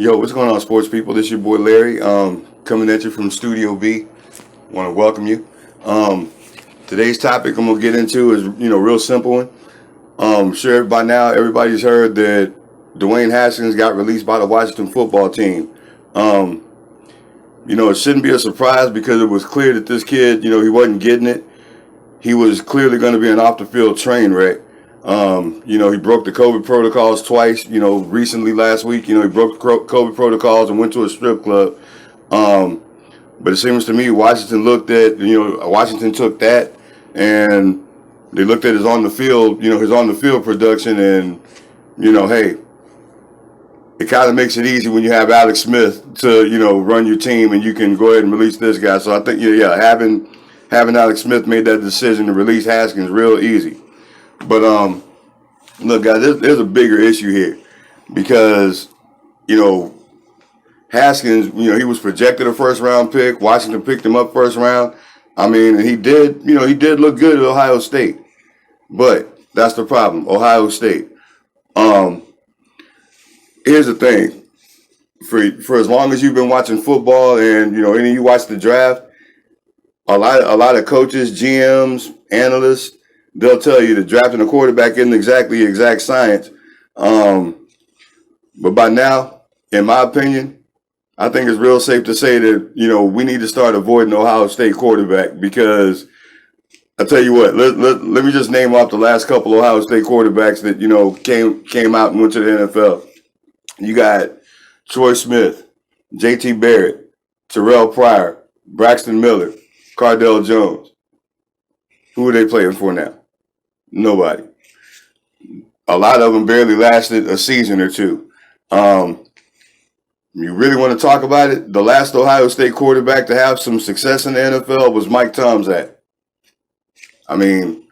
Yo, what's going on, sports people? This is your boy Larry, coming at you from Studio B. Want to welcome you. Um, Today's topic I'm gonna get into is real simple one. Sure by now everybody's heard that Dwayne Haskins got released by the Washington football team. Um, it shouldn't be a surprise because it was clear that this kid, he wasn't getting it. He was clearly going to be an off the field train wreck. He broke the COVID protocols twice. Recently last week, he broke the COVID protocols and went to a strip club. Um, but it seems to me Washington took that and they looked at his on the field, his on the field production, and hey, it kind of makes it easy when you have Alex Smith to run your team and you can go ahead and release this guy. So I think having Alex Smith made that decision to release Haskins real easy. But look, guys, there's a bigger issue here because Haskins, he was projected a first round pick. Washington picked him up first round. I mean, and he did look good at Ohio State. But that's the problem, Ohio State. Um, Here's the thing: for as long as you've been watching football, and any of you watch the draft, a lot of coaches, GMs, analysts, they'll tell you that drafting a quarterback isn't exactly exact science. Um, but by now, in my opinion, I think it's real safe to say that we need to start avoiding Ohio State quarterback because I tell you what, let me just name off the last couple Ohio State quarterbacks that came out and went to the NFL. You got Troy Smith, J.T. Barrett, Terrell Pryor, Braxton Miller, Cardell Jones. Who are they playing for now? Nobody. A lot of them barely lasted a season or two. Um, you really want to talk about it? The last Ohio State quarterback to have some success in the NFL was Mike Tomczak. I mean,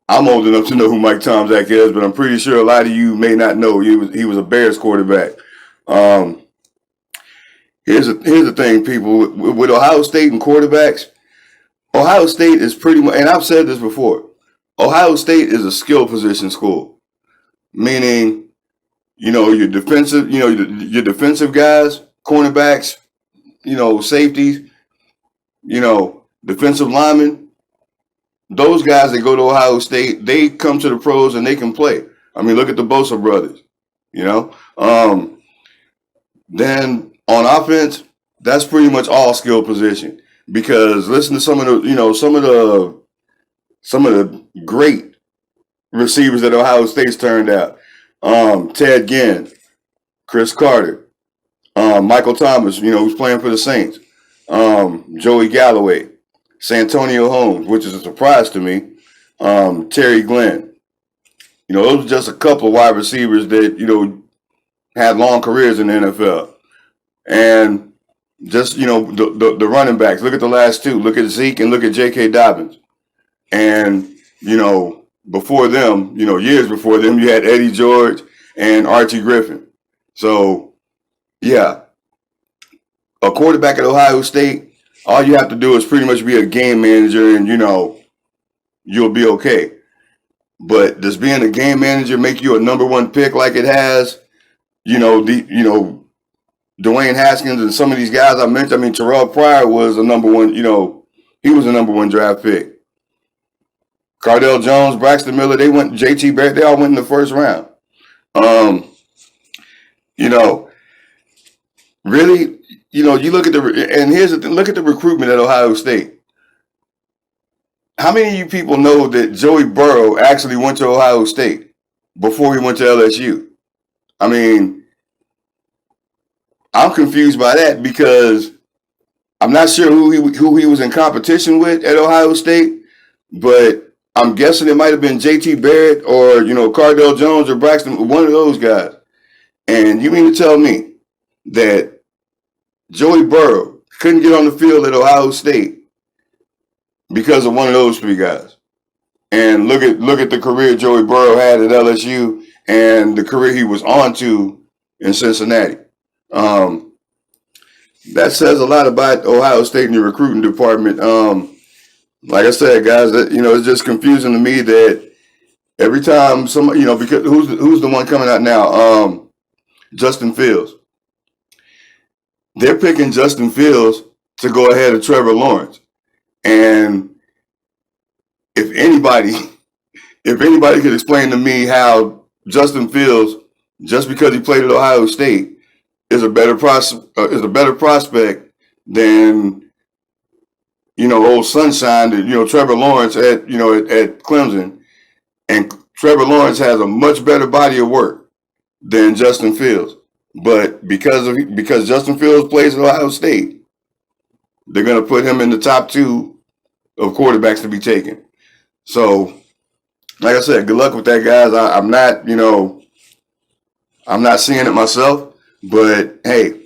I'm old enough to know who Mike Tomczak is, but I'm pretty sure a lot of you may not know he was a Bears quarterback. Um, here's the thing, people. With Ohio State and quarterbacks, Ohio State is pretty much, and I've said this before, Ohio State is a skill position school, meaning, your defensive, your defensive guys, cornerbacks, safeties, defensive linemen, those guys that go to Ohio State, they come to the pros and they can play. I mean, look at the Bosa brothers, you know. Then on offense, that's pretty much all skill position. Because listen to some of the great receivers that Ohio State's turned out. Ted Ginn, Chris Carter, Michael Thomas, who's playing for the Saints, Joey Galloway, Santonio Holmes, which is a surprise to me, Terry Glenn. Those are just a couple of wide receivers that, had long careers in the NFL. And just, the running backs. Look at the last two. Look at Zeke and look at J.K. Dobbins. And, before them, years before them, you had Eddie George and Archie Griffin. So, yeah, a quarterback at Ohio State, all you have to do is pretty much be a game manager and, you'll be okay. But does being a game manager make you a number one pick like it has, Dwayne Haskins and some of these guys I mentioned? I mean, Terrell Pryor was a number one, he was a number one draft pick. Cardell Jones, Braxton Miller, they went, J.T. Barrett, they all went in the first round. Um, you know, Really, you look at and here's the thing, look at the recruitment at Ohio State. How many of you people know that Joey Burrow actually went to Ohio State before he went to LSU? I mean, I'm confused by that because I'm not sure who he was in competition with at Ohio State, but I'm guessing it might have been J.T. Barrett or Cardell Jones or Braxton, one of those guys. And you mean to tell me that Joey Burrow couldn't get on the field at Ohio State because of one of those three guys? And look at the career Joey Burrow had at LSU and the career he was on to in Cincinnati. Um, that says a lot about Ohio State and the recruiting department. Like I said, guys, it's just confusing to me that every time somebody, because who's the one coming out now? Justin Fields. they're picking Justin Fields to go ahead of Trevor Lawrence. And if anybody, if anybody could explain to me how Justin Fields, just because he played at Ohio State, is a better prospect than old Sunshine, Trevor Lawrence at at Clemson, and Trevor Lawrence has a much better body of work than Justin Fields. But because Justin Fields plays at Ohio State, they're going to put him in the top 2 of quarterbacks to be taken. So, like I said, good luck with that, guys. I'm not seeing it myself, but hey,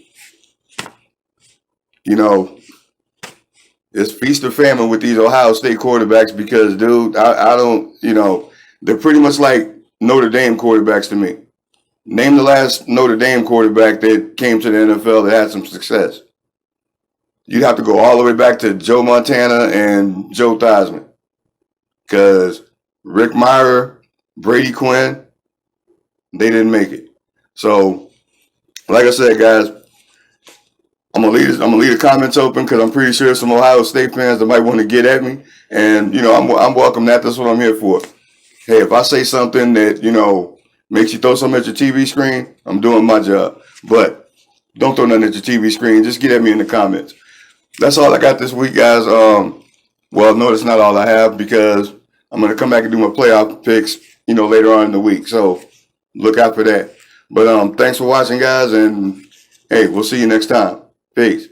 it's feast or famine with these Ohio State quarterbacks because, dude, I don't, they're pretty much like Notre Dame quarterbacks to me. Name the last Notre Dame quarterback that came to the NFL that had some success. You'd have to go all the way back to Joe Montana and Joe Theismann. Because Rick Meyer, Brady Quinn, they didn't make it. So, like I said, guys, I'm gonna leave the comments open because I'm pretty sure some Ohio State fans that might want to get at me, and I'm welcome. That's what I'm here for. Hey, if I say something that makes you throw something at your TV screen, I'm doing my job. But don't throw nothing at your TV screen. Just get at me in the comments. That's all I got this week, guys. Well, no, that's not all I have because I'm gonna come back and do my playoff picks, later on in the week. So look out for that. But thanks for watching, guys, and hey, we'll see you next time. Peace.